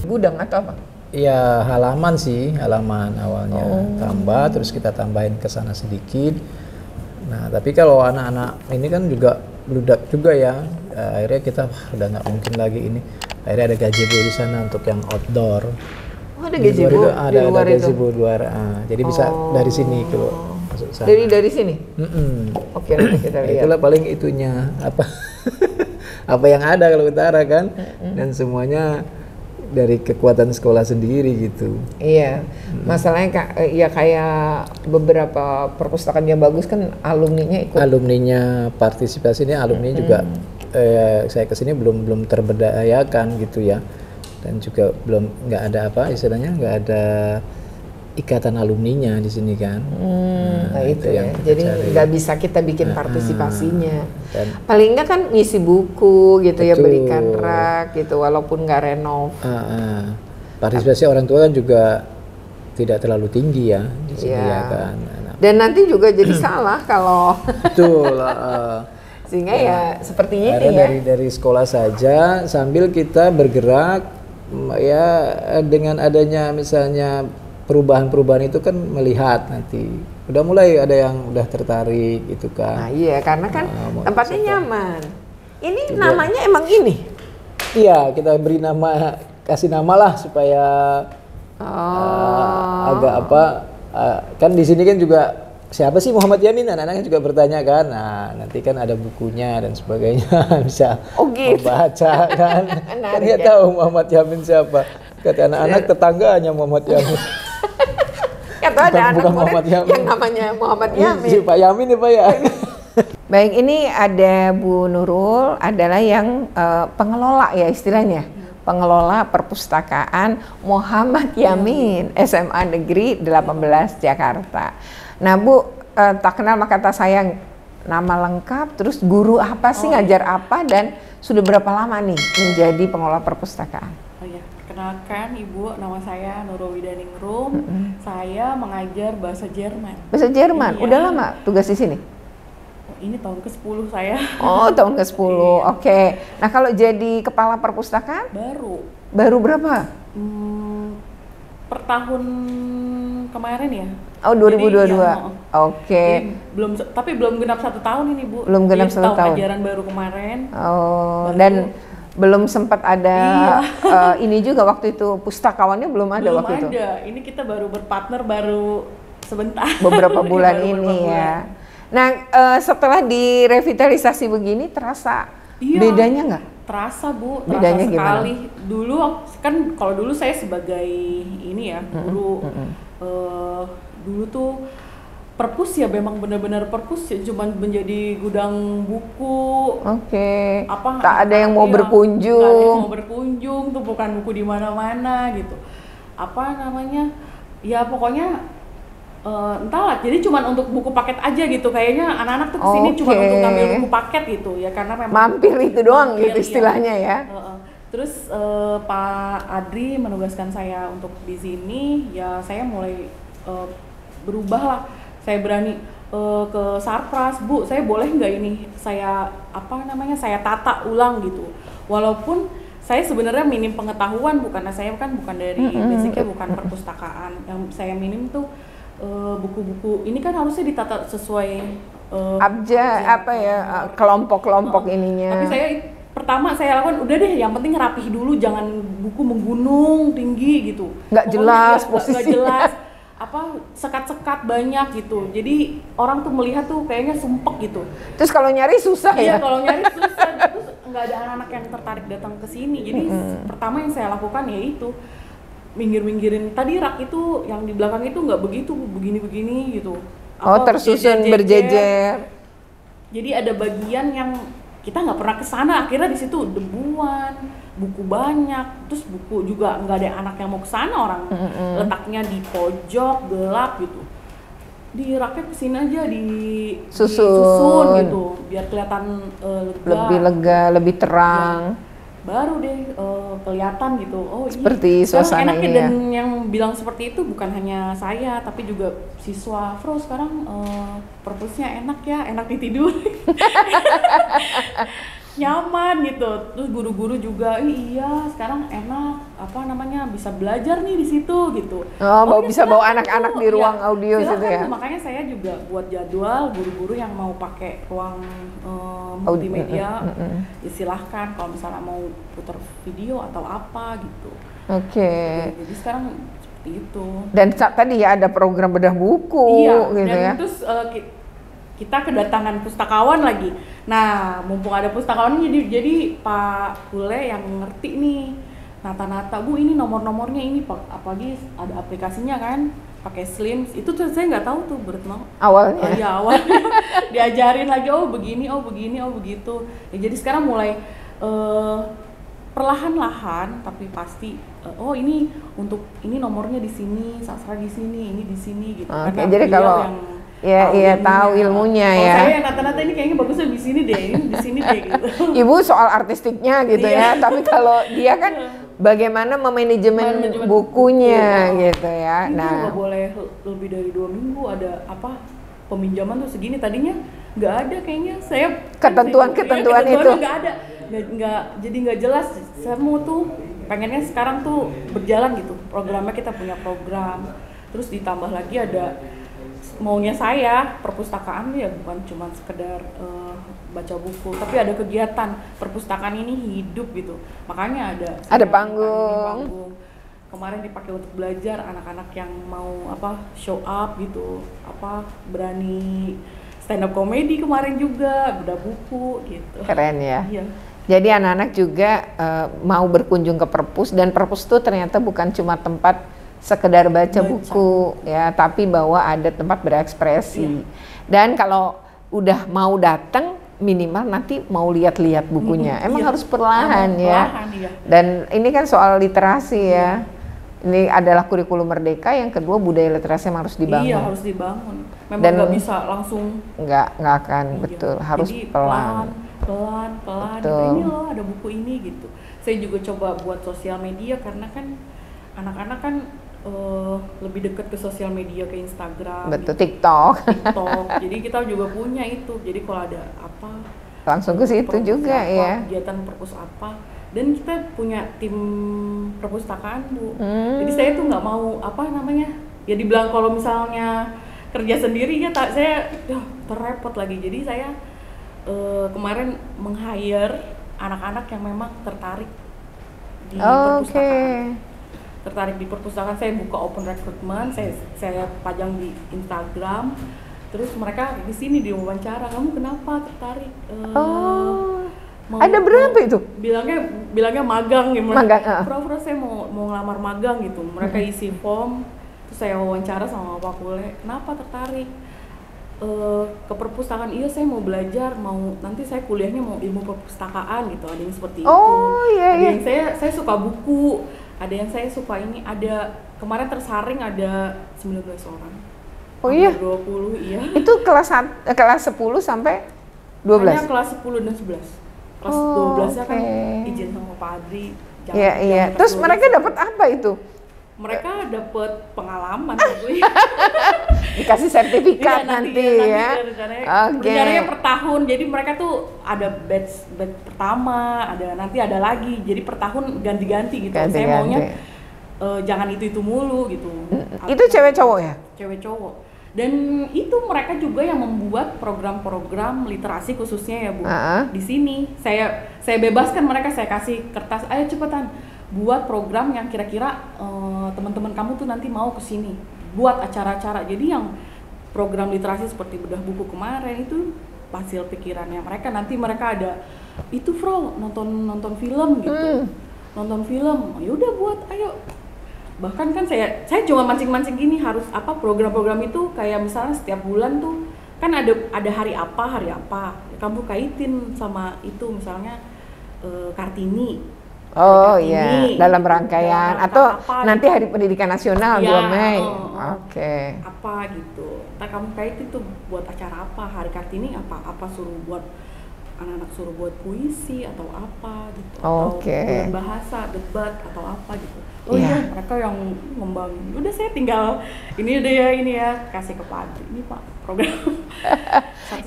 gudang atau apa? Iya, halaman sih, halaman awalnya tambah, terus kita tambahin ke sana sedikit. Nah, tapi kalau anak-anak ini kan juga bludak juga ya. Akhirnya kita udah nggak mungkin lagi ini. Akhirnya ada gazebo di sana untuk yang outdoor. Oh, ada gazebo Ada gazebo luar. Jadi bisa dari sini kalau masuk sana. Dari sini? Oke, nanti kita lihat. Itulah paling itunya apa apa yang ada kalau utara kan, dan semuanya dari kekuatan sekolah sendiri gitu. Iya, masalahnya ya kayak beberapa perpustakaan yang bagus kan alumninya ikut. Alumninya partisipasinya, alumni juga saya kesini belum terberdayakan gitu ya, dan juga nggak ada apa istilahnya, nggak ada ikatan alumninya di sini kan. Nah itu ya, jadi nggak bisa kita bikin partisipasinya. Paling nggak kan ngisi buku gitu. Betul. Ya, belikan rak gitu walaupun nggak renov. Partisipasi orang tua kan juga tidak terlalu tinggi ya di sini ya kan. Dan nanti juga jadi salah kalau betul. Sehingga ya sepertinya ini ya. Dari sekolah saja sambil kita bergerak ya, dengan adanya misalnya perubahan-perubahan itu kan melihat nanti udah mulai ada yang udah tertarik gitu kan. Nah iya, karena kan tempatnya nyaman. Ini namanya emang ini? Iya, kita beri nama, kasih nama lah supaya agak apa, kan di sini kan juga siapa sih Muhammad Yamin, anak-anaknya juga bertanya kan. Nah nanti kan ada bukunya dan sebagainya bisa membaca kan. Kan dia tahu Muhammad Yamin siapa. Kata anak-anak tetangganya Muhammad Yamin. Kata ada anak murid yang namanya Muhammad Yamin. Si Pak Yamin ya Pak ya. Baik, ini ada Bu Nurul adalah yang pengelola ya istilahnya. Pengelola perpustakaan Muhammad Yamin, SMA Negeri 18 Jakarta. Nah Bu, tak kenal maka tak sayang, nama lengkap, terus guru apa sih, ngajar apa, dan sudah berapa lama nih menjadi pengelola perpustakaan? Oh ya, kenalkan Ibu, nama saya Nurul Widaningrum. Saya mengajar bahasa Jerman. Bahasa Jerman? Iya. Udah lama tugas di sini? Ini tahun ke-10 saya. Oh, tahun ke-10. Oke. Nah, kalau jadi kepala perpustakaan? Baru berapa? Per tahun kemarin ya. Oh, 2022. Ya, Oke. Tapi belum genap 1 tahun ini, Bu. Belum genap 1 tahun. Tahun ajaran baru kemarin. Oh, dan belum sempat ada ini juga waktu itu, pustakawannya belum ada waktu itu. Belum ada. Ini kita baru berpartner baru sebentar. Beberapa bulan ini ya. Nah, setelah direvitalisasi begini terasa bedanya nggak? Terasa Bu, bedanya terasa sekali. Gimana? Dulu kan kalau dulu saya sebagai ini ya, guru dulu tuh perpus ya, memang benar-benar perpus ya, cuman menjadi gudang buku. Oke. Apa? Tak ada yang mau berkunjung. Tak ada yang mau berkunjung, tuh bukan buku di mana-mana gitu. Apa namanya? Ya pokoknya entahlah. Jadi cuman untuk buku paket aja gitu. Kayaknya anak-anak tuh kesini cuma untuk ngambil buku paket gitu ya, karena memang mampir itu doang gitu istilahnya ya. Terus Pak Adri menugaskan saya untuk di sini, ya saya mulai berubah lah. Saya berani ke Sarpras, Bu, saya boleh nggak ini saya saya tata ulang gitu. Walaupun saya sebenarnya minim pengetahuan, karena saya kan bukan dari basicnya bukan perpustakaan. Yang saya minim tuh buku-buku ini kan harusnya ditata sesuai kelompok-kelompok ininya. Tapi pertama saya lakukan udah deh, yang penting rapih dulu, jangan buku menggunung tinggi gitu. Nggak jelas posisinya. Nggak jelas. Sekat-sekat banyak gitu, jadi orang tuh melihat tuh kayaknya sumpek gitu. Terus kalau nyari susah ya? Iya, kalau nyari susah. Terus nggak ada anak-anak yang tertarik datang ke sini. Jadi pertama yang saya lakukan yaitu minggir-minggirin tadi rak itu yang di belakang itu nggak begitu, begini-begini gitu. Tersusun berjejer. Jadi ada bagian yang kita nggak pernah kesana, akhirnya di situ debuan, buku banyak, terus buku juga nggak ada anak yang mau kesana, orang letaknya di pojok gelap gitu. Di raknya kesini aja, disusun gitu, biar kelihatan lebih lega, lebih terang. Ya, baru deh kelihatan gitu. Oh seperti suasana ini ya. Dan yang bilang seperti itu bukan hanya saya, tapi juga siswa. Fro, sekarang perpusnya enak ya, enak ditidur. nyaman gitu. Terus guru-guru juga, iya sekarang enak apa namanya bisa belajar nih di situ gitu. Bisa bawa anak-anak di ruang audio situ ya. Makanya saya juga buat jadwal guru-guru yang mau pakai ruang multimedia, ya silahkan kalau misalnya mau putar video atau apa gitu. Oke. Jadi sekarang seperti itu. Dan tadi ya ada program bedah buku gitu dan ya. Terus kita kedatangan pustakawan lagi. Nah, mumpung ada pustakawan jadi Pak Kule yang ngerti nih nata-nata, Bu ini nomor-nomornya ini apalagi ada aplikasinya kan, pakai Slims. Itu tuh saya nggak tahu tuh berenang. Awalnya. Oh iya awalnya diajarin lagi begini, begini, begitu. Ya, jadi sekarang mulai perlahan-lahan tapi pasti ini untuk ini nomornya di sini, sastra di sini, ini di sini gitu. Oke, jadi kalau tahu ilmunya ya. Saya yang nata-nata ini kayaknya bagusnya di sini deh, ini di sini deh gitu. Ibu soal artistiknya gitu ya, tapi kalau dia kan bagaimana memanajemen bukunya gitu ya. Ini nah, nggak boleh lebih dari 2 minggu ada apa peminjaman tuh segini, tadinya nggak ada kayaknya. Saya ketentuan itu nggak ada, jadi nggak jelas. Saya mau tuh pengennya sekarang tuh berjalan gitu programnya, kita punya program, terus ditambah lagi ada maunya saya perpustakaan ya bukan cuma sekedar baca buku, tapi ada kegiatan perpustakaan ini hidup gitu. Makanya ada panggung. Kemarin dipakai untuk belajar anak-anak yang mau show up gitu, berani stand up comedy kemarin juga, bedah buku gitu. Keren ya. Iya. Jadi anak-anak juga mau berkunjung ke perpus, dan perpus itu ternyata bukan cuma tempat sekedar baca buku ya, tapi bahwa ada tempat berekspresi. Dan kalau udah mau datang minimal nanti mau lihat-lihat bukunya. Emang harus perlahan ya. Dan ini kan soal literasi ya. Ini adalah kurikulum merdeka. Yang kedua, budaya literasi yang harus dibangun. Iya, harus dibangun. Memang nggak bisa langsung. Nggak akan, betul. Harus jadi, pelan. Ini loh ada buku ini gitu. Saya juga coba buat sosial media karena kan anak-anak kan lebih dekat ke sosial media, ke Instagram, betul, gitu. TikTok. Jadi kita juga punya itu. Jadi kalau ada apa langsung ke situ juga ya. Kegiatan perpus apa. Dan kita punya tim perpustakaan, Bu. Jadi saya tuh nggak mau ya dibilang kalau misalnya kerja sendiri ya saya terrepot lagi. Jadi saya kemarin meng-hire anak-anak yang memang tertarik di perpustakaan. Tertarik di perpustakaan, saya buka open recruitment, saya pajang di Instagram. Terus mereka di sini diwawancara, kamu kenapa tertarik? Ada berapa itu? Bilangnya magang gitu. Magang. Pura-pura saya mau ngelamar magang gitu. Mereka isi form, terus saya wawancara sama Pak Kule, kenapa tertarik? Ke perpustakaan, iya saya mau belajar, nanti saya kuliahnya mau ilmu perpustakaan gitu, ada yang seperti itu. Ada yang saya suka buku, ada yang saya suka ini, ada kemarin tersaring ada 19 orang. Oh iya? 20, iya. Itu kelas 10 sampai 12? Hanya kelas 10 dan 11. Kelas 12-nya kan izin sama Pak Adri. Iya. Terus mereka dapat apa itu? Mereka dapat pengalaman dikasih sertifikat nanti ya. Rencananya per tahun, jadi mereka tuh ada batch pertama, nanti ada lagi, jadi per tahun ganti-ganti gitu. Saya maunya jangan itu mulu gitu. Itu cewek cowok ya? Cewek cowok. Dan itu mereka juga yang membuat program-program literasi khususnya ya Bu. Di sini saya bebaskan mereka, saya kasih kertas, ayo cepetan buat program yang kira-kira teman-teman kamu tuh nanti mau ke sini, buat acara-acara. Jadi yang program literasi seperti bedah buku kemarin itu hasil pikirannya mereka. Nanti mereka ada itu nonton film gitu. Nonton film, yaudah buat ayo. Bahkan kan saya cuma mancing-mancing gini, harus program-program itu kayak misalnya setiap bulan tuh kan ada hari apa. Kamu kaitin sama itu misalnya Kartini. Iya, dalam rangkaian atau nanti gitu. Hari Pendidikan Nasional 2 Mei. Oke. Apa gitu. Ntar kamu kaitin tuh buat acara apa, Hari Kartini apa suruh buat anak-anak, suruh buat puisi atau apa gitu. Atau bulan bahasa, debat atau apa gitu. Iya, mereka yang ngembangin. Udah saya tinggal ini ya kasih ke Pak Adri. Ini Pak program.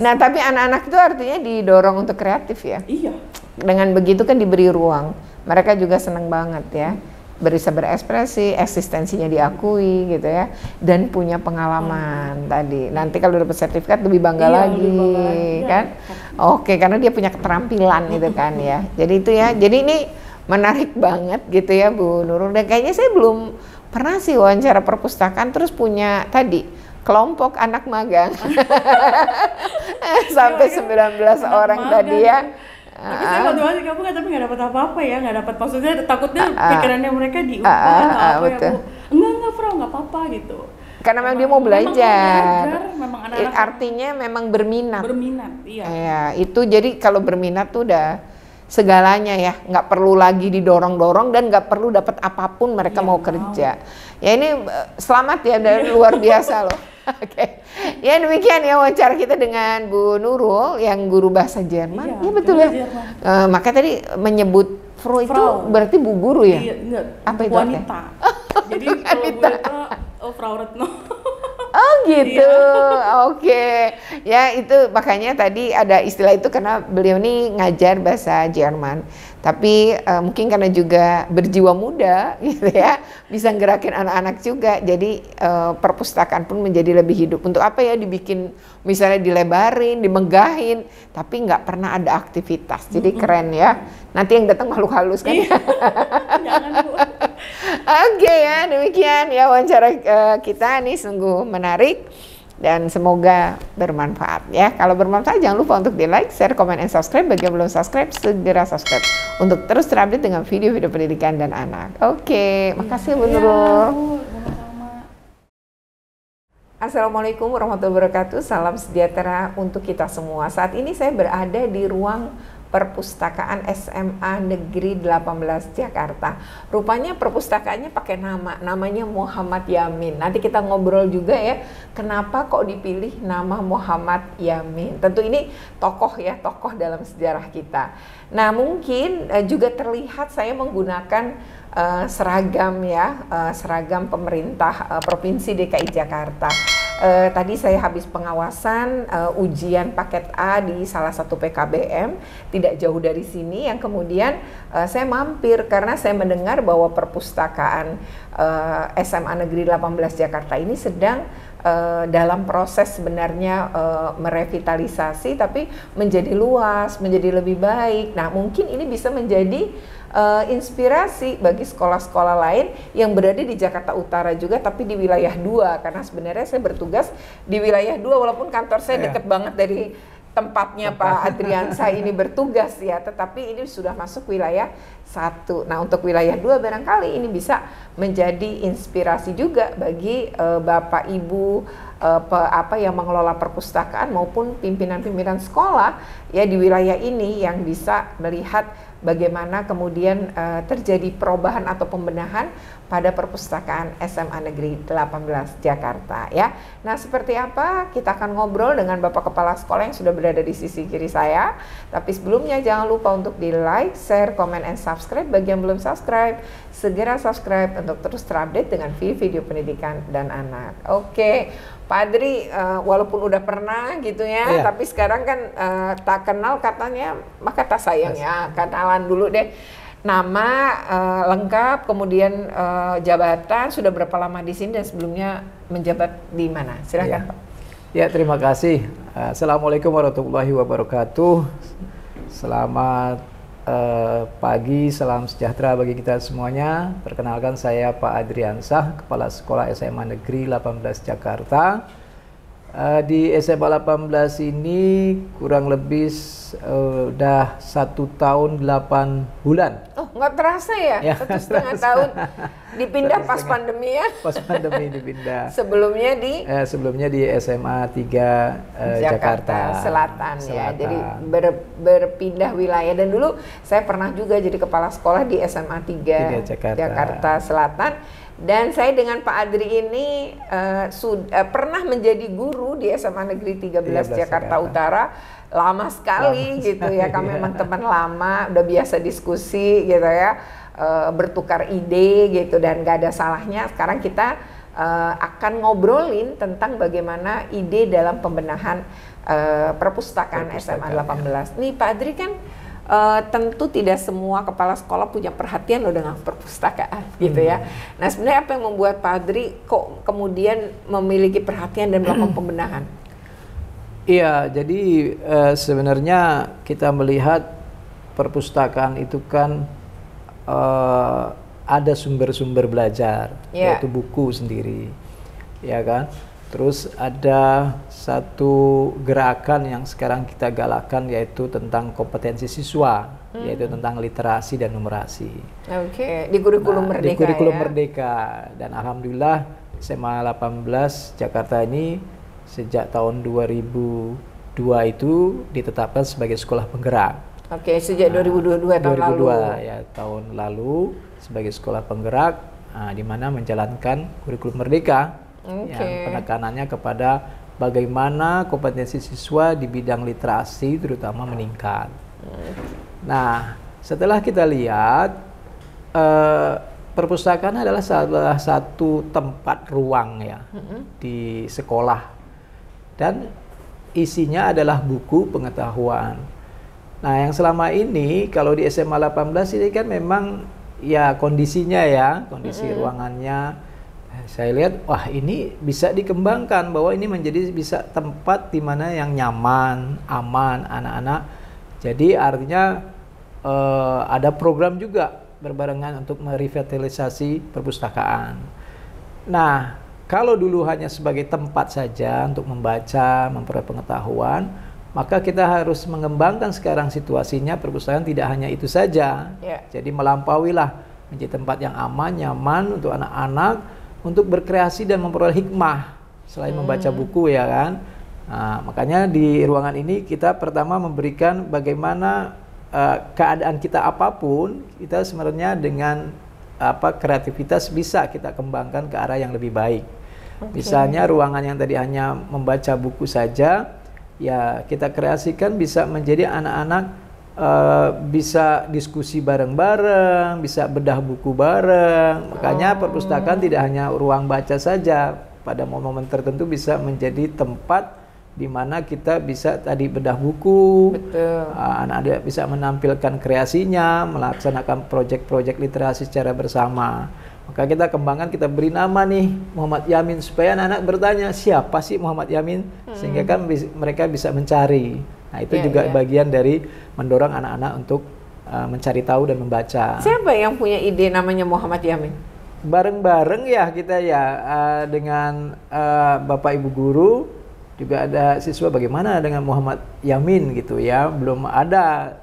Nah, tapi anak-anak itu artinya didorong untuk kreatif ya? Iya. Dengan begitu kan diberi ruang, mereka juga senang banget ya, bisa berekspresi, eksistensinya diakui gitu ya, dan punya pengalaman tadi. Nanti kalau dapat sertifikat lebih bangga lagi, lebih bangga kan? Oke, karena dia punya keterampilan itu kan ya. Jadi itu ya, jadi ini menarik banget gitu ya Bu Nurul. Dan kayaknya saya belum pernah sih wawancara perpustakaan terus punya tadi kelompok anak magang sampai 19 orang tadi ya. Tapi saya waktu kamu tapi nggak dapat apa-apa ya, nggak dapat, maksudnya takutnya pikirannya mereka diubah apa ya Bu. Enggak Frau, nggak apa-apa gitu. Karena memang dia mau belajar. Memang anak-anak artinya memang berminat. Iya. Ya, itu jadi kalau berminat tuh udah segalanya ya, nggak perlu lagi didorong-dorong dan nggak perlu dapat apapun mereka mau kerja. Ya ini selamat ya, dari luar biasa loh. Oke. Ya demikian ya wawancara kita dengan Bu Nurul yang guru bahasa Jerman. Iya betul ya. Maka tadi menyebut Frau itu berarti bu guru ya? Iya, enggak. Apa itu? Wanita. Jadi kalau Bu Retno, Frau Retno. Oh gitu, oke. Ya itu makanya tadi ada istilah itu karena beliau ini ngajar bahasa Jerman. Tapi mungkin karena juga berjiwa muda gitu ya, bisa gerakin anak-anak juga. Jadi perpustakaan pun menjadi lebih hidup. Untuk apa ya dibikin misalnya dilebarin, dimegahin, tapi nggak pernah ada aktivitas. Jadi keren ya. Nanti yang datang makhluk halus kan? Jangan Bu. Oke ya, demikian ya wawancara kita nih sungguh menarik dan semoga bermanfaat ya. Kalau bermanfaat jangan lupa untuk di like, share, comment, and subscribe. Bagi yang belum subscribe segera subscribe untuk terus terupdate dengan video-video pendidikan dan anak. Oke, makasih Bu Nurul. Assalamualaikum warahmatullahi wabarakatuh. Salam sejahtera untuk kita semua. Saat ini saya berada di ruang Perpustakaan SMA Negeri 18 Jakarta. Rupanya perpustakaannya pakai namanya Muhammad Yamin. Nanti kita ngobrol juga ya, kenapa kok dipilih nama Muhammad Yamin. Tentu ini tokoh ya, tokoh dalam sejarah kita. Nah mungkin juga terlihat saya menggunakan seragam ya, seragam pemerintah Provinsi DKI Jakarta. Tadi saya habis pengawasan ujian paket A di salah satu PKBM tidak jauh dari sini, yang kemudian saya mampir karena saya mendengar bahwa perpustakaan SMA Negeri 18 Jakarta ini sedang dalam proses sebenarnya merevitalisasi tapi menjadi luas, menjadi lebih baik. Nah mungkin ini bisa menjadi inspirasi bagi sekolah-sekolah lain yang berada di Jakarta Utara juga, tapi di wilayah 2, karena sebenarnya saya bertugas di wilayah 2 walaupun kantor saya deket banget dari tempatnya Pak Adriansyah ini bertugas ya, tetapi ini sudah masuk wilayah 1. Nah untuk wilayah 2 barangkali ini bisa menjadi inspirasi juga bagi Bapak Ibu yang mengelola perpustakaan maupun pimpinan-pimpinan sekolah ya di wilayah ini yang bisa melihat bagaimana kemudian terjadi perubahan atau pembenahan pada perpustakaan SMA Negeri 18 Jakarta ya. Nah seperti apa kita akan ngobrol dengan Bapak Kepala Sekolah yang sudah berada di sisi kiri saya. Tapi sebelumnya jangan lupa untuk di like, share, comment, and subscribe. Bagi yang belum subscribe, segera subscribe untuk terus terupdate dengan video-video pendidikan dan anak. Oke, Pak Adri, walaupun udah pernah gitu ya, tapi sekarang kan tak kenal katanya, maka tak sayang ya, kenalan dulu deh. Nama lengkap, kemudian jabatan, sudah berapa lama di sini dan sebelumnya menjabat di mana? Silakan Pak. Ya, terima kasih. Assalamualaikum warahmatullahi wabarakatuh. Selamat pagi, salam sejahtera bagi kita semuanya. Perkenalkan saya Pak Adriansyah, Kepala Sekolah SMA Negeri 18 Jakarta. Di SMA 18 ini kurang lebih udah 1 tahun 8 bulan. Oh, nggak terasa ya? 1,5 tahun. Dipindah pas pandemi ya? Pas pandemi dipindah. Sebelumnya di SMA 3 Jakarta Selatan ya. Jadi berpindah wilayah. Dan dulu saya pernah juga jadi kepala sekolah di SMA 3 Jakarta Selatan. Dan saya dengan Pak Adri ini pernah menjadi guru di SMA Negeri 13 Jakarta Utara. Lama sekali gitu ya, kami memang teman lama, udah biasa diskusi gitu ya, bertukar ide gitu, dan gak ada salahnya sekarang kita akan ngobrolin tentang bagaimana ide dalam pembenahan perpustakaan SMA 18. Nih Pak Adri kan tentu tidak semua kepala sekolah punya perhatian loh dengan perpustakaan gitu ya. Nah sebenarnya apa yang membuat Pak Adri kok kemudian memiliki perhatian dan melakukan pembenahan? Iya, jadi sebenarnya kita melihat perpustakaan itu kan ada sumber-sumber belajar, yaitu buku sendiri, ya kan. Terus ada satu gerakan yang sekarang kita galakkan yaitu tentang kompetensi siswa, yaitu tentang literasi dan numerasi. Oke, di kurikulum Merdeka. Di kurikulum ya? Merdeka, dan alhamdulillah SMA 18 Jakarta ini sejak tahun 2002 itu ditetapkan sebagai sekolah penggerak. Oke, sejak 2022 tahun lalu. Ya, tahun lalu sebagai sekolah penggerak, di mana menjalankan kurikulum Merdeka. Yang penekanannya kepada bagaimana kompetensi siswa di bidang literasi terutama meningkat. Nah, setelah kita lihat perpustakaan adalah salah satu tempat ruang ya di sekolah, dan isinya adalah buku pengetahuan. Nah, yang selama ini kalau di SMA 18 ini kan memang ya kondisinya ya, kondisi ruangannya, saya lihat, wah ini bisa dikembangkan bahwa ini menjadi bisa tempat di mana yang nyaman, aman anak-anak. Jadi artinya ada program juga berbarengan untuk merevitalisasi perpustakaan. Nah, kalau dulu hanya sebagai tempat saja untuk membaca, memperoleh pengetahuan, maka kita harus mengembangkan sekarang situasinya perpustakaan tidak hanya itu saja. Jadi melampauilah menjadi tempat yang aman, nyaman untuk anak-anak, untuk berkreasi dan memperoleh hikmah selain membaca buku ya kan. Nah, makanya di ruangan ini kita pertama memberikan bagaimana keadaan kita apapun, kita sebenarnya dengan kreativitas bisa kita kembangkan ke arah yang lebih baik. Misalnya ruangan yang tadi hanya membaca buku saja, ya kita kreasikan bisa menjadi anak-anak bisa diskusi bareng-bareng, bisa bedah buku bareng. Makanya perpustakaan tidak hanya ruang baca saja, pada momen-momen tertentu bisa menjadi tempat di mana kita bisa tadi bedah buku. Anak-anak bisa menampilkan kreasinya, melaksanakan proyek-proyek literasi secara bersama. Maka kita kembangkan, kita beri nama nih Muhammad Yamin, supaya anak-anak bertanya siapa sih Muhammad Yamin, sehingga kan mereka bisa mencari. Nah, itu juga bagian dari mendorong anak-anak untuk mencari tahu dan membaca. Siapa yang punya ide namanya Muhammad Yamin? Bareng-bareng ya kita ya, dengan Bapak Ibu guru, juga ada siswa, bagaimana dengan Muhammad Yamin gitu ya. Belum ada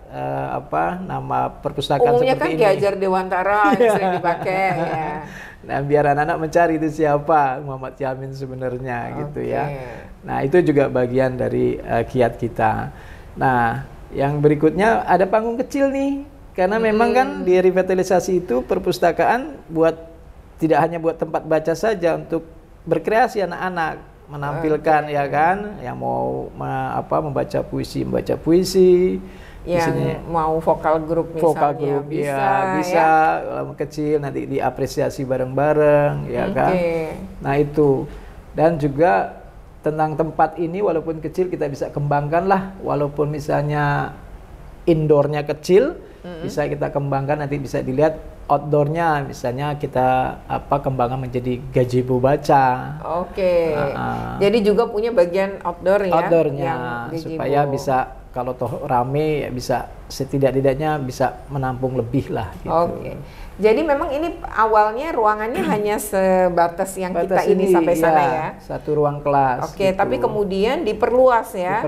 nama perpustakaan umumnya seperti kan ini. Ki Hajar Dewantara yang sering dipakai ya. Nah, biar anak-anak mencari itu siapa Muhammad Yamin sebenarnya gitu ya. Nah, itu juga bagian dari kiat kita. Nah, yang berikutnya ada panggung kecil nih, karena memang kan di revitalisasi itu perpustakaan tidak hanya buat tempat baca saja, untuk berkreasi anak-anak, menampilkan ya kan, yang mau membaca puisi, yang mau vokal grup misalnya, bisa kecil, nanti diapresiasi bareng-bareng ya kan. Nah itu, dan juga tentang tempat ini walaupun kecil kita bisa kembangkan lah, walaupun misalnya indoornya kecil, bisa kita kembangkan, nanti bisa dilihat outdoornya, misalnya kita kembangkan menjadi gazebo baca. Jadi juga punya bagian outdoornya supaya bisa, kalau toh rame ya bisa setidak-tidaknya bisa menampung lebih lah gitu. Jadi memang ini awalnya ruangannya hanya sebatas yang kita ini sampai sana ya. Satu ruang kelas. Gitu. Tapi kemudian diperluas ya.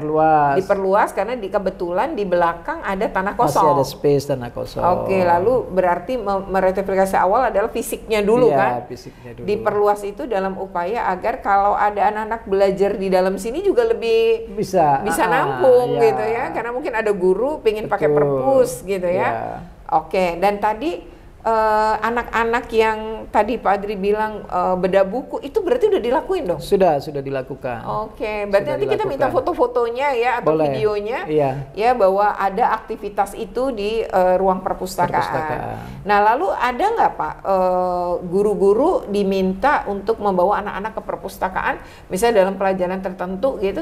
Diperluas karena kebetulan di belakang ada tanah kosong. Masih ada space tanah kosong. Lalu berarti merevitalisasi awal adalah fisiknya dulu kan? Fisiknya dulu. Diperluas itu dalam upaya agar kalau ada anak-anak belajar di dalam sini juga lebih bisa nampung gitu ya. Karena mungkin ada guru pengen pakai perpus gitu ya. Dan tadi anak-anak yang tadi Pak Adri bilang bedah buku, itu berarti udah dilakuin dong? Sudah dilakukan. Berarti nanti kita minta foto-fotonya ya, atau videonya ya, bahwa ada aktivitas itu di ruang perpustakaan. Nah, lalu ada nggak Pak guru-guru diminta untuk membawa anak-anak ke perpustakaan misalnya dalam pelajaran tertentu gitu?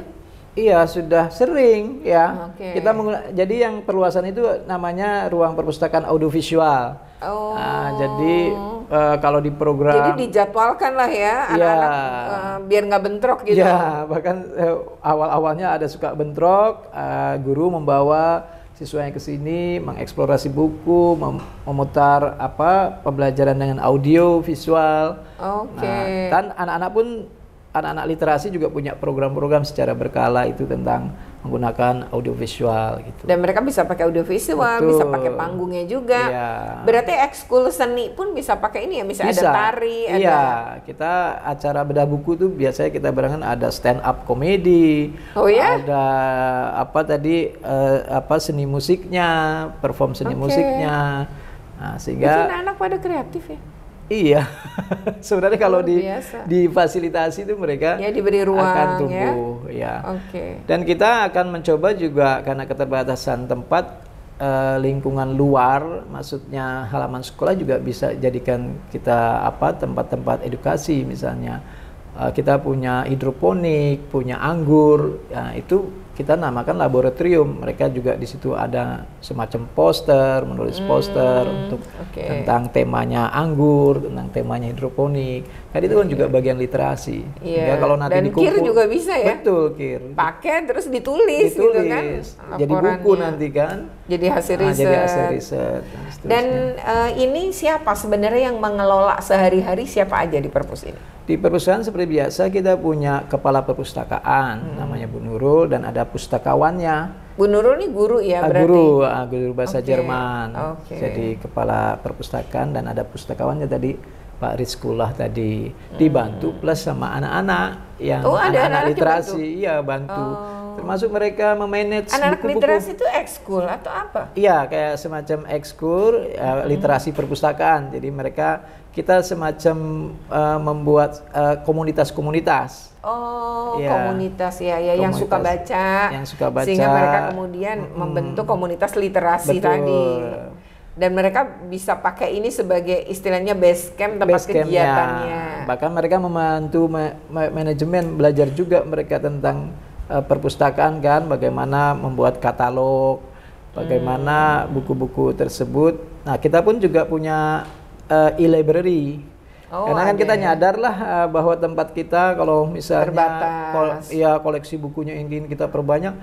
Iya, sudah sering ya. Oke. Kita jadi yang perluasan itu namanya ruang perpustakaan audiovisual. Oh. Nah, jadi kalau di program Jadi dijadwalkan lah ya anak-anak biar nggak bentrok gitu. ya, bahkan awal-awalnya ada suka bentrok, guru membawa siswanya ke sini mengeksplorasi buku, memutar pembelajaran dengan audio visual. Oke. Nah, dan anak-anak literasi juga punya program-program secara berkala itu tentang menggunakan audiovisual gitu. Dan mereka bisa pakai audiovisual, Betul. bisa pakai panggungnya juga. Iya. Berarti ekskul seni pun bisa pakai ini ya, misalnya Bisa. ada tari, ada. Iya, kita acara bedah buku tuh biasanya kita barengan ada stand up komedi. Oh ya? Ada seni musiknya, perform seni Oke. musiknya. Nah, Itu sehingga anak-anak pada kreatif ya. iya. Sebenarnya kalau Luar biasa. difasilitasi itu mereka Ya, diberi ruang akan ya. tumbuh ya. Oke. Dan kita akan mencoba juga karena keterbatasan tempat, lingkungan luar, maksudnya halaman sekolah juga bisa jadikan kita tempat-tempat edukasi. Misalnya kita punya hidroponik, punya anggur, ya, itu kita namakan laboratorium. Mereka juga di situ ada semacam poster, menulis poster untuk oke. tentang temanya anggur, tentang temanya hidroponik. Kan itu kan juga bagian literasi. Iya. Ya, kalau nanti Dan kir juga bisa ya? Betul, kir. Pakai terus ditulis gitu kan. Jadi buku laporannya. nanti kan. Jadi hasil riset. Jadi hasil riset. seterusnya. Dan ini siapa sebenarnya yang mengelola sehari-hari, siapa aja di perpus ini? Di perpustakaan seperti biasa kita punya kepala perpustakaan namanya Bu Nurul dan ada pustakawannya. Bu Nurul ini guru ya berarti? Guru bahasa Oke, Jerman. oke. Jadi kepala perpustakaan dan ada pustakawannya tadi Pak Rizkullah tadi, dibantu plus sama anak-anak yang Oh, ada anak-anak anak-anak literasi, iya bantu. Termasuk mereka memanage Anak-anak buku-buku. literasi itu ekskul atau apa? Iya, kayak semacam ekskul literasi perpustakaan. Jadi kita semacam membuat komunitas-komunitas. Oh, Iya. komunitas ya, yang suka Komunitas. baca. Yang suka baca. Sehingga mereka kemudian membentuk komunitas literasi Betul. tadi. Dan mereka bisa pakai ini sebagai istilahnya base camp, tempat Base campnya. kegiatannya. Bahkan mereka membantu manajemen, belajar juga mereka tentang perpustakaan kan, bagaimana membuat katalog, bagaimana buku-buku tersebut. Nah, kita pun juga punya e-library. Oh, Karena kan ada kita ya. nyadar lah bahwa tempat kita kalau misalnya Terbatas. koleksi bukunya ingin kita perbanyak,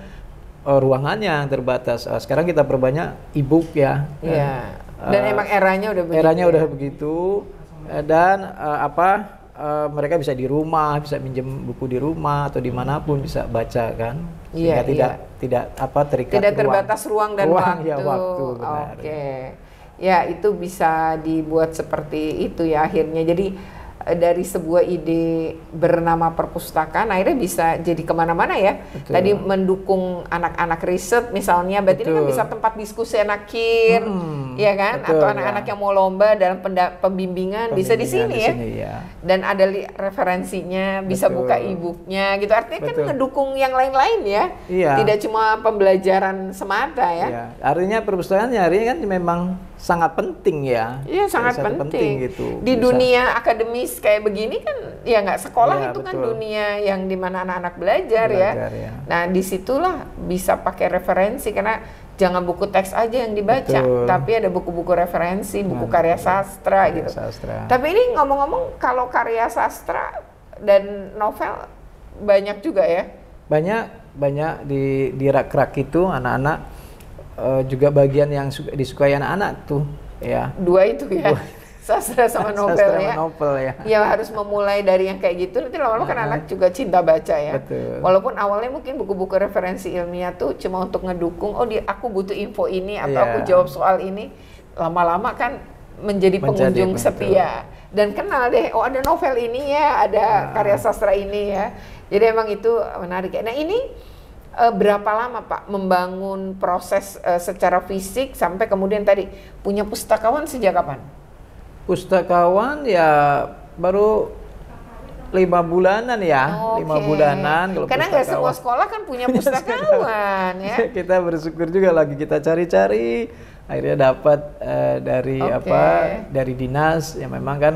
ruangannya yang terbatas. Sekarang kita perbanyak e-book ya. Iya. Dan emang eranya udah begitu. Eranya ya? udah begitu. Dan mereka bisa di rumah, bisa minjem buku di rumah atau dimanapun bisa baca kan. Iya, Sehingga tidak terikat Tidak ruang. terbatas ruang dan waktu. Ya, waktu benar. Oke. Ya, itu bisa dibuat seperti itu ya akhirnya. Jadi dari sebuah ide bernama perpustakaan akhirnya bisa jadi kemana-mana ya. Betul. Tadi mendukung anak-anak riset misalnya, berarti ini kan Betul. bisa tempat diskusi anak kir, ya kan? betul, Atau anak-anak ya. yang mau lomba dalam pembimbingan bisa di sini ya. ya. Dan ada referensinya, bisa Betul. buka e-booknya gitu. Artinya kan Betul. ngedukung yang lain-lain ya. Iya. Tidak cuma pembelajaran semata ya. Ya. Artinya perpustakaan hari ini kan memang sangat penting ya. Iya, sangat Sangat penting. gitu. Di Bisa. dunia akademis kayak begini kan ya nggak sekolah, Iya, itu kan betul. dunia yang dimana anak-anak belajar ya. Ya. Nah, disitulah bisa pakai referensi karena jangan buku teks aja yang dibaca, Betul. tapi ada buku-buku referensi, buku Nah, karya sastra Karya gitu. sastra. Tapi ini ngomong-ngomong kalau karya sastra dan novel banyak juga ya. Banyak di rak-rak itu anak-anak juga bagian yang disukai anak-anak tuh ya. Dua itu ya. Sastra sama novel Sastra ya. sama novel ya. Ya harus memulai dari yang kayak gitu, nanti lama-lama kan anak juga cinta baca ya. Betul. Walaupun awalnya mungkin buku-buku referensi ilmiah tuh cuma untuk ngedukung, aku butuh info ini atau Iya. aku jawab soal ini. Lama-lama kan menjadi pengunjung betul. setia dan kenal deh, oh ada novel ini ya, ada karya sastra ini ya. Jadi emang itu menarik ya. Nah, ini berapa lama Pak membangun proses secara fisik sampai kemudian tadi punya pustakawan sejak kapan? Pustakawan ya baru 5 bulanan ya, 5 Oke. bulanan kalau karena nggak semua pustakawan. sekolah kan punya pustakawan ya. Kita bersyukur juga lagi kita cari-cari, akhirnya dapat dari Oke. dari dinas yang memang kan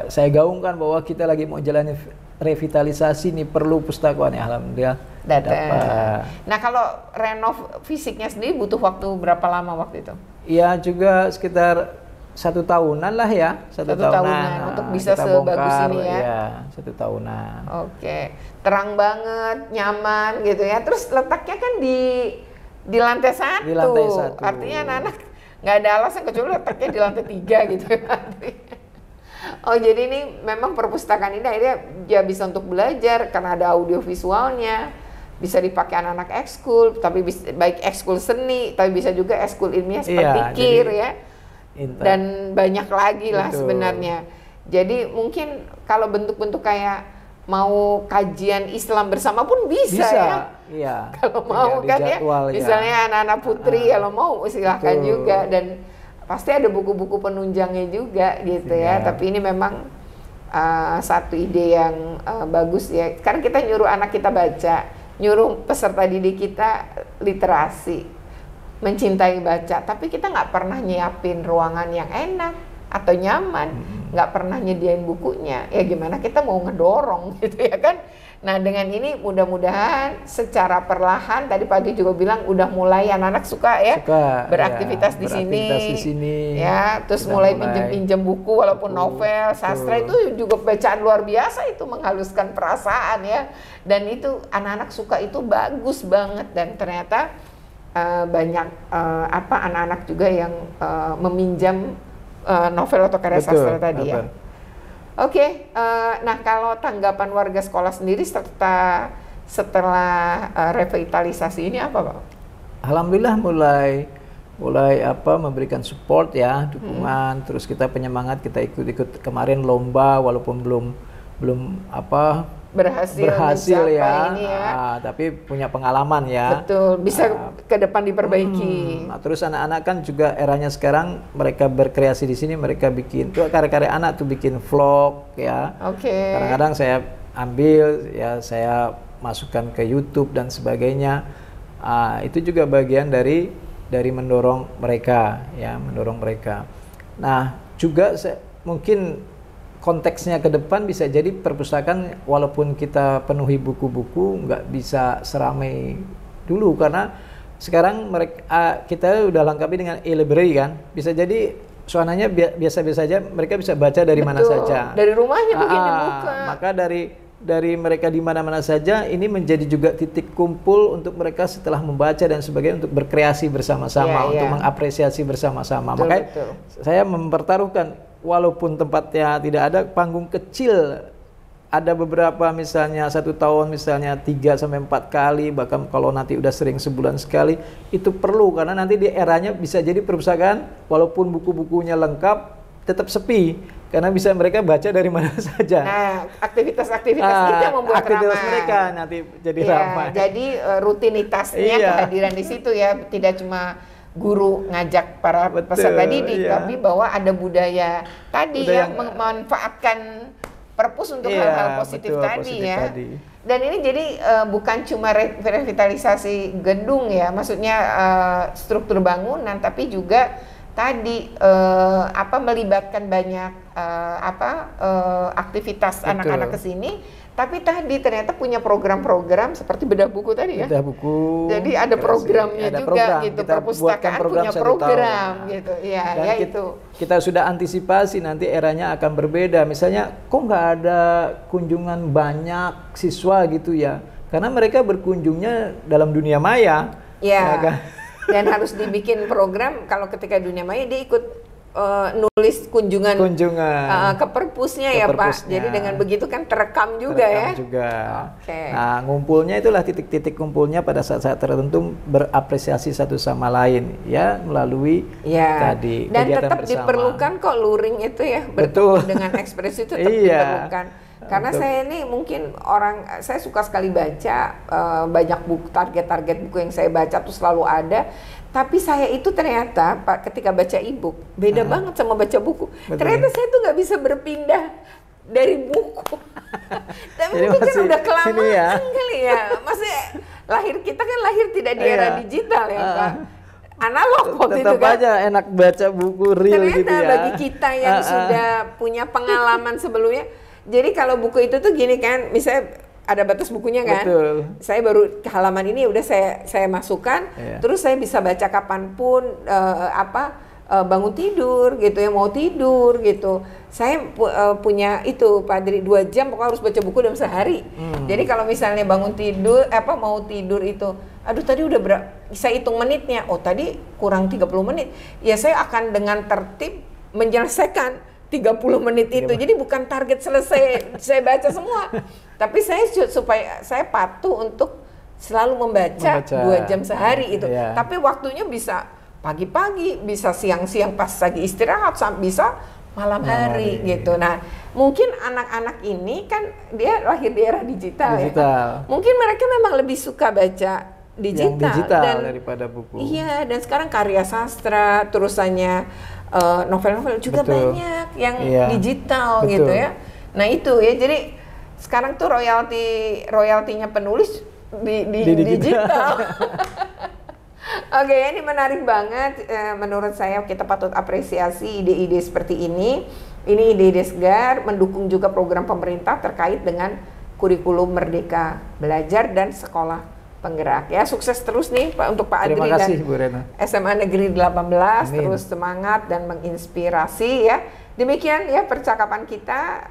saya gaungkan bahwa kita lagi mau jalani revitalisasi nih, perlu pustakaan ya, alhamdulillah dapat. Nah kalau renov fisiknya sendiri butuh waktu berapa lama waktu itu? Ya juga sekitar 1 tahunan lah ya, 1 tahunan untuk bisa kita sebagus bongkar, ini ya. Ya 1 tahunan. Oke, terang banget, nyaman gitu ya. Terus letaknya kan di lantai 1. Di lantai 1. Artinya anak-anak nggak ada alasan kecuali letaknya di lantai 3 gitu. Oh jadi ini memang perpustakaan ini akhirnya ya bisa untuk belajar karena ada audio visualnya, bisa dipakai anak-anak ekskul, tapi baik ekskul seni, tapi bisa juga ekskul ilmiah seperti KIR ya, dan banyak lagi lah sebenarnya. Jadi mungkin kalau bentuk-bentuk kayak mau kajian Islam bersama pun bisa ya. Iya. Kalau mau kan jadwal, ya, misalnya anak-anak putri kalau mau silahkan juga, dan pasti ada buku-buku penunjangnya juga gitu ya. Tapi ini memang satu ide yang bagus ya. Karena kita nyuruh anak kita baca, nyuruh peserta didik kita literasi, mencintai baca. Tapi kita nggak pernah nyiapin ruangan yang enak atau nyaman, nggak pernah nyediain bukunya. Ya gimana kita mau ngedorong gitu ya kan? Nah dengan ini mudah-mudahan secara perlahan, tadi Pak Adi juga bilang udah mulai anak-anak suka beraktivitas di sini ya, terus mulai pinjem-pinjem buku walaupun novel, sastra itu juga bacaan luar biasa, itu menghaluskan perasaan ya, dan itu anak-anak suka, itu bagus banget, dan ternyata banyak anak-anak juga yang meminjam novel atau karya sastra tadi ya. Oke, nah kalau tanggapan warga sekolah sendiri setelah revitalisasi ini apa Pak? Alhamdulillah mulai memberikan support ya, dukungan, terus kita penyemangat, kita ikut kemarin lomba walaupun belum berhasil ya, ini ya. Tapi punya pengalaman ya. Betul, bisa ke depan diperbaiki. Terus anak-anak kan juga eranya sekarang mereka berkreasi di sini, mereka bikin tuh karya-karya anak tuh, bikin vlog ya. Kadang-kadang saya ambil ya, saya masukkan ke YouTube dan sebagainya. Itu juga bagian dari mendorong mereka ya, mendorong mereka. Nah juga mungkin konteksnya ke depan bisa jadi perpustakaan walaupun kita penuhi buku-buku nggak bisa seramai dulu, karena sekarang kita udah lengkapi dengan e-library kan, bisa jadi suasananya biasa-biasa aja, mereka bisa baca dari mana saja, dari rumahnya mungkin dibuka. Maka dari mereka di mana-mana saja, ini menjadi juga titik kumpul untuk mereka setelah membaca dan sebagainya, untuk berkreasi bersama-sama, untuk mengapresiasi bersama-sama. Makanya saya mempertaruhkan, walaupun tempatnya tidak ada, panggung kecil ada beberapa, misalnya 1 tahun misalnya 3 sampai 4 kali, bahkan kalau nanti udah sering sebulan sekali, itu perlu, karena nanti di eranya bisa jadi perpustakaan walaupun buku-bukunya lengkap tetap sepi, karena bisa mereka baca dari mana saja. Nah, aktivitas-aktivitas kita membuat aktivitas ramai. mereka nanti jadi ramai. Jadi rutinitasnya kehadiran di situ ya, tidak cuma guru ngajak para peserta didik, tapi bahwa ada budaya tadi yang memanfaatkan perpus untuk hal-hal positif tadi ya. Dan ini jadi bukan cuma revitalisasi gedung ya, maksudnya struktur bangunan, tapi juga tadi melibatkan banyak aktivitas anak-anak ke sini. Tapi tadi ternyata punya program-program seperti bedah buku tadi ya. Bedah buku. Jadi ada programnya juga gitu. Perpustakaan punya program gitu. Ya itu. Kita sudah antisipasi nanti eranya akan berbeda. Misalnya kok nggak ada kunjungan banyak siswa gitu ya? Karena mereka berkunjungnya dalam dunia maya. Ya kan? Dan harus dibikin program, kalau ketika dunia maya dia ikut nulis kunjungan ke perpusnya ya Pak. Jadi dengan begitu kan terekam juga ya. Nah ngumpulnya itulah titik-titik kumpulnya pada saat-saat tertentu, berapresiasi satu sama lain ya, melalui tadi dan kegiatan tetap bersama. Diperlukan kok luring itu ya, betul, dengan ekspresi itu tetap diperlukan. Karena saya ini mungkin saya suka sekali baca, banyak buku, target-target buku yang saya baca tuh selalu ada. Tapi saya itu ternyata Pak, ketika baca e-book beda banget sama baca buku. Betul. Ternyata saya tuh nggak bisa berpindah dari buku. Tapi mungkin kan udah kelamaan kali ya. Maksudnya kita kan lahir tidak di era digital ya Pak. analog waktu tetap itu kan. aja enak baca buku real Ternyata gitu ya. bagi kita yang sudah punya pengalaman sebelumnya, jadi kalau buku itu tuh gini kan, misalnya ada batas bukunya kan. Betul. Saya baru ke halaman ini udah saya masukkan, terus saya bisa baca kapanpun bangun tidur gitu ya, mau tidur gitu. Saya punya itu Pak Adri 2 jam pokoknya harus baca buku dalam sehari. Jadi kalau misalnya bangun tidur mau tidur itu, aduh tadi udah saya hitung menitnya. Oh tadi kurang 30 menit. Ya saya akan dengan tertib menyelesaikan 30 menit itu. Jadi bukan target selesai saya baca semua. Tapi supaya saya patuh untuk selalu membaca 2 jam sehari itu. Tapi waktunya bisa pagi-pagi, bisa siang-siang pas lagi istirahat, bisa malam hari gitu. Nah, mungkin anak-anak ini kan dia lahir di era digital. Ya. Mungkin mereka memang lebih suka baca digital daripada buku. Iya, dan sekarang karya sastra, terusannya novel-novel juga banyak yang digital gitu ya. Nah, itu ya. Jadi sekarang tuh royaltinya penulis di digital. Oke, ini menarik banget. Menurut saya kita patut apresiasi ide-ide seperti ini. Ini ide-ide segar, mendukung juga program pemerintah terkait dengan kurikulum Merdeka Belajar dan Sekolah Penggerak. Ya, sukses terus nih Pak untuk Pak Adri dan Bu Rena. SMA Negeri 18. Terus semangat dan menginspirasi ya. Demikian ya percakapan kita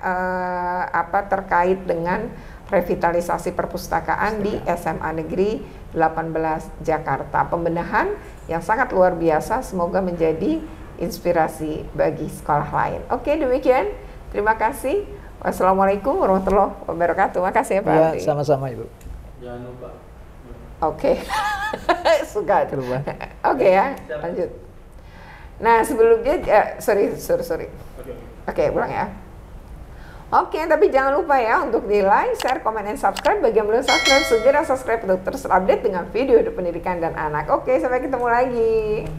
terkait dengan revitalisasi perpustakaan di SMA Negeri 18 Jakarta. Pembenahan yang sangat luar biasa, semoga menjadi inspirasi bagi sekolah lain. Oke, demikian. Terima kasih. Wassalamualaikum warahmatullahi wabarakatuh. Makasih ya Pak Adri. Sama-sama Ibu. Jangan lupa. Oke. Suka. Oke ya, lanjut. Nah, sebelumnya sorry. Oke, ulang ya. Oke, tapi jangan lupa ya untuk di like, share, comment, dan subscribe. Bagi yang belum subscribe, segera subscribe untuk terus update dengan video pendidikan dan anak. Oke, sampai ketemu lagi.